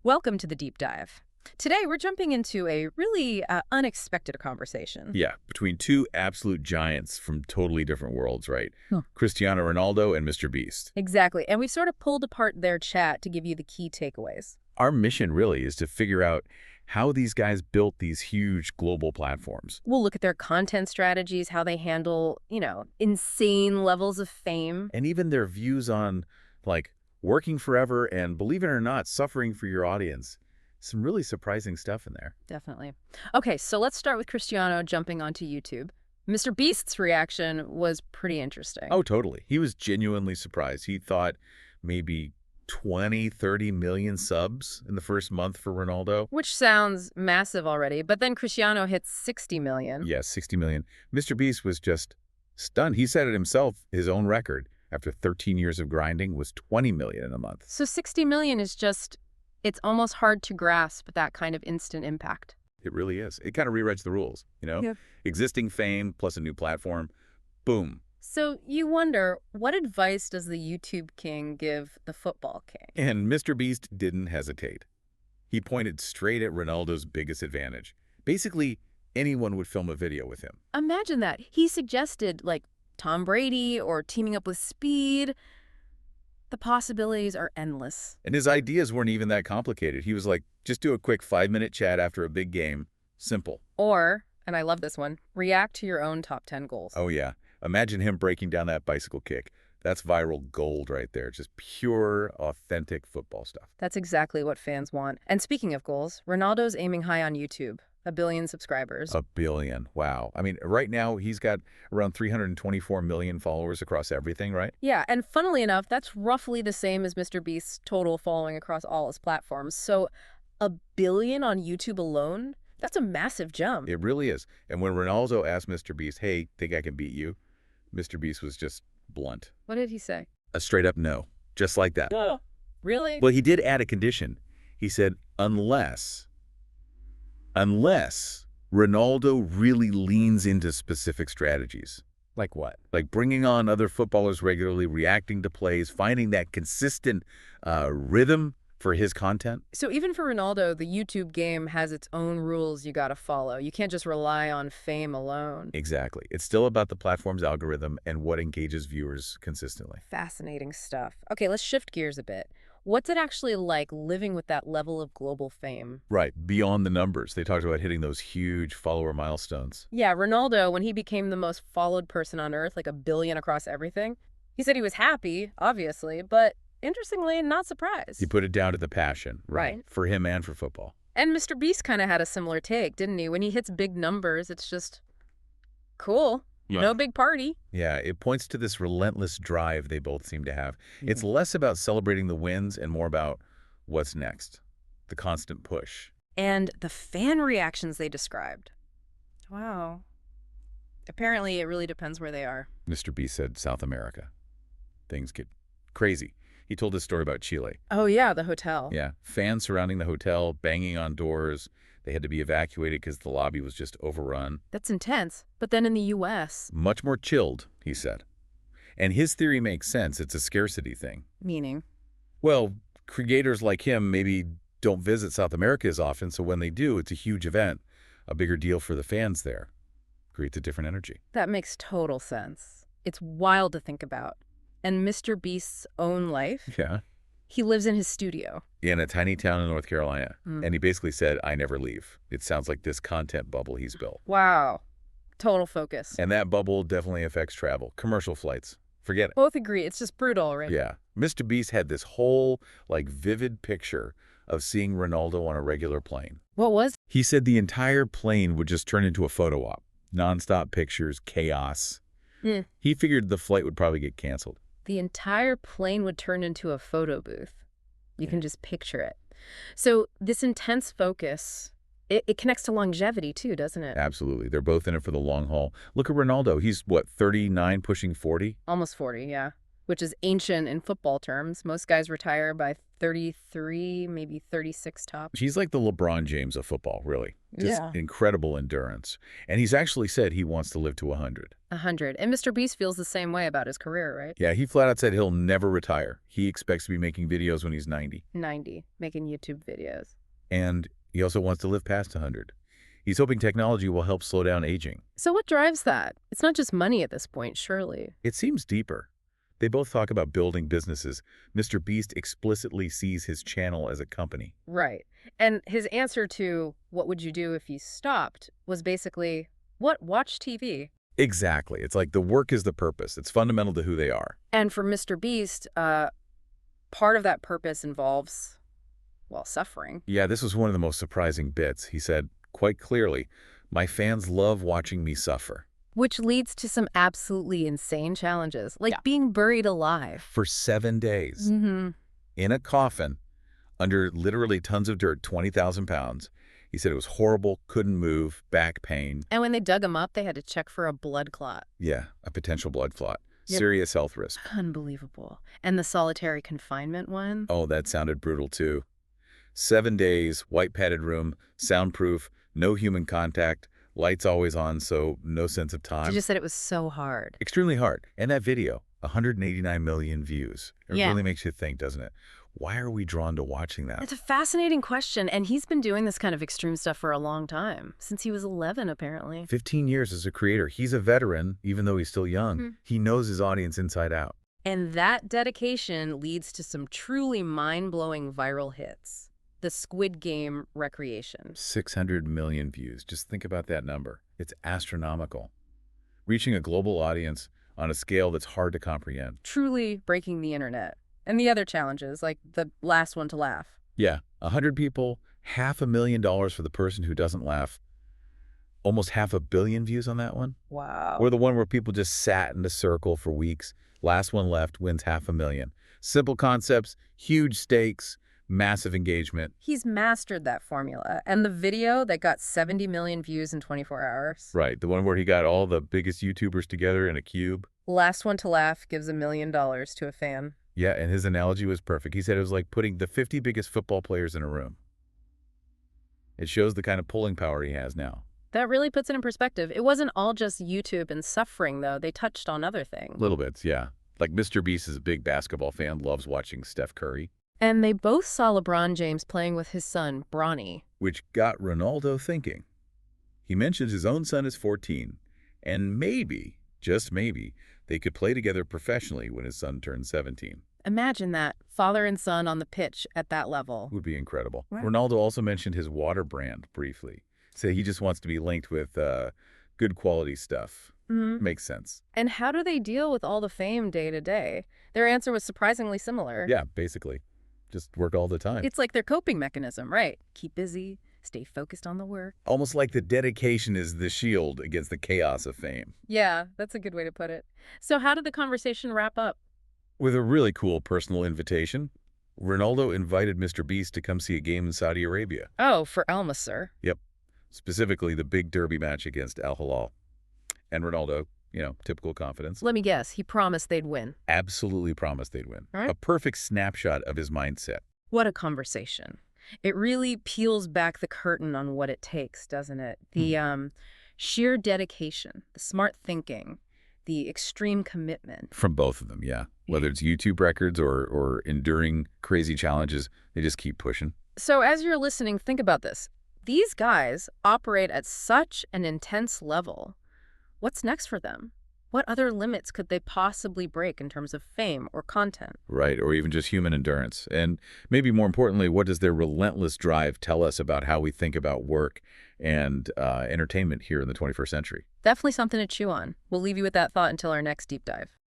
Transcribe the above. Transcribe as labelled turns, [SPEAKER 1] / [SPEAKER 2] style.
[SPEAKER 1] Welcome to the deep dive. Today, we're jumping into a really unexpected conversation.
[SPEAKER 2] Yeah, between two absolute giants from totally different worlds, right?
[SPEAKER 1] Huh.
[SPEAKER 2] Cristiano Ronaldo and MrBeast.
[SPEAKER 1] Exactly. And we've sort of pulled apart their chat to give you the key takeaways.
[SPEAKER 2] Our mission really is to figure out how these guys built these huge global platforms.
[SPEAKER 1] We'll look at their content strategies, how they handle, insane levels of fame.
[SPEAKER 2] And even their views on, like, working forever and, believe it or not, suffering for your audience. Some really surprising stuff in there.
[SPEAKER 1] Definitely. Okay, so let's start with Cristiano jumping onto YouTube. Mr. Beast's reaction was pretty interesting.
[SPEAKER 2] Oh, totally. He was genuinely surprised. He thought maybe 20, 30 million subs in the first month for Ronaldo.
[SPEAKER 1] Which sounds massive already, but then Cristiano hits 60 million.
[SPEAKER 2] Yes, 60 million. MrBeast was just stunned. He said it himself, his own record, after 13 years of grinding, was 20 million in a month.
[SPEAKER 1] So 60 million is just, it's almost hard to grasp that kind of instant impact.
[SPEAKER 2] It really is. It kind of rewrites the rules, you know?
[SPEAKER 1] Yeah.
[SPEAKER 2] Existing fame plus a new platform, boom.
[SPEAKER 1] So you wonder, what advice does the YouTube king give the football king?
[SPEAKER 2] And MrBeast didn't hesitate. He pointed straight at Ronaldo's biggest advantage. Basically, anyone would film a video with him.
[SPEAKER 1] Imagine that. He suggested, like, Tom Brady or teaming up with Speed. The possibilities are endless.
[SPEAKER 2] And his ideas weren't even that complicated. He was like, just do a quick 5-minute chat after a big game. Simple.
[SPEAKER 1] Or, and I love this one, react to your own top 10 goals.
[SPEAKER 2] Oh, yeah. Imagine him breaking down that bicycle kick. That's viral gold right there. Just pure, authentic football stuff.
[SPEAKER 1] That's exactly what fans want. And speaking of goals, Ronaldo's aiming high on YouTube. 1 billion subscribers.
[SPEAKER 2] 1 billion. Wow. I mean, right now, he's got around 324 million followers across everything, right?
[SPEAKER 1] Yeah, and funnily enough, that's roughly the same as MrBeast's total following across all his platforms. So 1 billion on YouTube alone? That's a massive jump.
[SPEAKER 2] It really is. And when Ronaldo asked MrBeast, hey, think I can beat you? MrBeast was just blunt.
[SPEAKER 1] What did he say?
[SPEAKER 2] A straight up no. Just like that.
[SPEAKER 1] No. Really?
[SPEAKER 2] Well, he did add a condition. He said, unless Ronaldo really leans into specific strategies.
[SPEAKER 1] Like what?
[SPEAKER 2] Like bringing on other footballers regularly, reacting to plays, finding that consistent rhythm for his content.
[SPEAKER 1] So even for Ronaldo, the YouTube game has its own rules you gotta follow. You can't just rely on fame alone.
[SPEAKER 2] Exactly. It's still about the platform's algorithm and what engages viewers consistently.
[SPEAKER 1] Fascinating stuff. Okay, let's shift gears a bit. What's it actually like living with that level of global fame?
[SPEAKER 2] Right. Beyond the numbers. They talked about hitting those huge follower milestones.
[SPEAKER 1] Yeah, Ronaldo, when he became the most followed person on Earth, like 1 billion across everything, he said he was happy, obviously, but interestingly, not surprised.
[SPEAKER 2] He put it down to the passion,
[SPEAKER 1] Right.
[SPEAKER 2] For him and for football.
[SPEAKER 1] And MrBeast kind of had a similar take, didn't he? When he hits big numbers, it's just cool.
[SPEAKER 2] Yeah.
[SPEAKER 1] No big party.
[SPEAKER 2] Yeah, it points to this relentless drive they both seem to have. It's less about celebrating the wins and more about what's next, the constant push.
[SPEAKER 1] And the fan reactions they described. Wow. Apparently, it really depends where they are.
[SPEAKER 2] MrBeast said South America. Things get crazy. He told this story about Chile.
[SPEAKER 1] Oh, yeah, the hotel.
[SPEAKER 2] Yeah, fans surrounding the hotel, banging on doors. They had to be evacuated because the lobby was just overrun.
[SPEAKER 1] That's intense. But then in the U.S.
[SPEAKER 2] Much more chilled, he said. And his theory makes sense. It's a scarcity thing.
[SPEAKER 1] Meaning?
[SPEAKER 2] Well, creators like him maybe don't visit South America as often, so when they do, it's a huge event, a bigger deal for the fans there. Creates a different energy.
[SPEAKER 1] That makes total sense. It's wild to think about. And MrBeast's own life?
[SPEAKER 2] Yeah.
[SPEAKER 1] He lives in his studio.
[SPEAKER 2] In a tiny town in North Carolina. And he basically said, I never leave. It sounds like this content bubble he's built.
[SPEAKER 1] Wow. Total focus.
[SPEAKER 2] And that bubble definitely affects travel. Commercial flights. Forget it.
[SPEAKER 1] Both agree. It's just brutal, right?
[SPEAKER 2] Yeah. MrBeast had this whole, vivid picture of seeing Ronaldo on a regular plane.
[SPEAKER 1] What was?
[SPEAKER 2] He said the entire plane would just turn into a photo op. Nonstop pictures, chaos. He figured the flight would probably get canceled.
[SPEAKER 1] The entire plane would turn into a photo booth. You can just picture it. So this intense focus, it connects to longevity too, doesn't it?
[SPEAKER 2] Absolutely. They're both in it for the long haul. Look at Ronaldo. He's, 39, pushing 40?
[SPEAKER 1] Almost 40, yeah. which is ancient in football terms. Most guys retire by 33, maybe 36 tops.
[SPEAKER 2] He's like the LeBron James of football, really. Just
[SPEAKER 1] Yeah.
[SPEAKER 2] incredible endurance. And he's actually said he wants to live to 100.
[SPEAKER 1] 100. And MrBeast feels the same way about his career, right?
[SPEAKER 2] Yeah, he flat out said he'll never retire. He expects to be making videos when he's 90.
[SPEAKER 1] 90, making YouTube videos.
[SPEAKER 2] And he also wants to live past 100. He's hoping technology will help slow down aging.
[SPEAKER 1] So what drives that? It's not just money at this point, surely.
[SPEAKER 2] It seems deeper. They both talk about building businesses. MrBeast explicitly sees his channel as a company.
[SPEAKER 1] Right. And his answer to what would you do if you stopped was basically, what? Watch TV.
[SPEAKER 2] Exactly. It's like the work is the purpose. It's fundamental to who they are.
[SPEAKER 1] And for MrBeast, part of that purpose involves, well, suffering.
[SPEAKER 2] Yeah, this was one of the most surprising bits. He said, quite clearly, my fans love watching me suffer.
[SPEAKER 1] Which leads to some absolutely insane challenges, like being buried alive.
[SPEAKER 2] For 7 days.
[SPEAKER 1] Mm-hmm.
[SPEAKER 2] In a coffin, under literally tons of dirt, 20,000 pounds. He said it was horrible, couldn't move, back pain.
[SPEAKER 1] And when they dug him up, they had to check for a blood clot.
[SPEAKER 2] Yeah, a potential blood clot.
[SPEAKER 1] Yep.
[SPEAKER 2] Serious health risk.
[SPEAKER 1] Unbelievable. And the solitary confinement one?
[SPEAKER 2] Oh, that sounded brutal too. 7 days, white padded room, soundproof, no human contact, lights always on, so no sense of time.
[SPEAKER 1] You just said it was so hard.
[SPEAKER 2] Extremely hard. And that video, 189 million views. It really makes you think, doesn't it? Why are we drawn to watching that?
[SPEAKER 1] It's a fascinating question, and he's been doing this kind of extreme stuff for a long time, since he was 11, apparently.
[SPEAKER 2] 15 years as a creator. He's a veteran, even though he's still young. He knows his audience inside out.
[SPEAKER 1] And that dedication leads to some truly mind-blowing viral hits. The Squid Game recreation.
[SPEAKER 2] 600 million views. Just think about that number. It's astronomical. Reaching a global audience on a scale that's hard to comprehend.
[SPEAKER 1] Truly breaking the internet. And the other challenges, like the last one to laugh.
[SPEAKER 2] Yeah, 100 people, $500,000 for the person who doesn't laugh. Almost 500 million views on that one.
[SPEAKER 1] Wow.
[SPEAKER 2] Or the one where people just sat in a circle for weeks. Last one left wins 500,000. Simple concepts, huge stakes, massive engagement.
[SPEAKER 1] He's mastered that formula. And the video that got 70 million views in 24 hours.
[SPEAKER 2] Right, the one where he got all the biggest YouTubers together in a cube.
[SPEAKER 1] Last one to laugh gives $1 million to a fan.
[SPEAKER 2] Yeah, and his analogy was perfect. He said it was like putting the 50 biggest football players in a room. It shows the kind of pulling power he has now.
[SPEAKER 1] That really puts it in perspective. It wasn't all just YouTube and suffering, though. They touched on other things.
[SPEAKER 2] Little bits, yeah. Like MrBeast is a big basketball fan, loves watching Steph Curry.
[SPEAKER 1] And they both saw LeBron James playing with his son, Bronny.
[SPEAKER 2] Which got Ronaldo thinking. He mentions his own son is 14, and maybe, just maybe, they could play together professionally when his son turns 17.
[SPEAKER 1] Imagine that, father and son on the pitch at that level.
[SPEAKER 2] Would be incredible.
[SPEAKER 1] Wow.
[SPEAKER 2] Ronaldo also mentioned his water brand briefly. Said he just wants to be linked with good quality stuff. Makes sense.
[SPEAKER 1] And how do they deal with all the fame day to day? Their answer was surprisingly similar.
[SPEAKER 2] Yeah, basically. Just work all the time.
[SPEAKER 1] It's like their coping mechanism, right? Keep busy, stay focused on the work.
[SPEAKER 2] Almost like the dedication is the shield against the chaos of fame.
[SPEAKER 1] Yeah, that's a good way to put it. So how did the conversation wrap up?
[SPEAKER 2] With a really cool personal invitation. Ronaldo invited MrBeast to come see a game in Saudi Arabia.
[SPEAKER 1] Oh, for Al Masr.
[SPEAKER 2] Yep. Specifically the big derby match against Al Hilal. And Ronaldo, you know, typical confidence.
[SPEAKER 1] Let me guess, he promised they'd win.
[SPEAKER 2] Absolutely promised they'd win.
[SPEAKER 1] All right.
[SPEAKER 2] A perfect snapshot of his mindset.
[SPEAKER 1] What a conversation. It really peels back the curtain on what it takes, doesn't it? The sheer dedication, the smart thinking, the extreme commitment.
[SPEAKER 2] From both of them, yeah. Whether it's YouTube records or enduring crazy challenges, they just keep pushing.
[SPEAKER 1] So as you're listening, think about this. These guys operate at such an intense level. What's next for them? What other limits could they possibly break in terms of fame or content?
[SPEAKER 2] Right, or even just human endurance. And maybe more importantly, what does their relentless drive tell us about how we think about work and entertainment here in the 21st century?
[SPEAKER 1] Definitely something to chew on. We'll leave you with that thought until our next deep dive.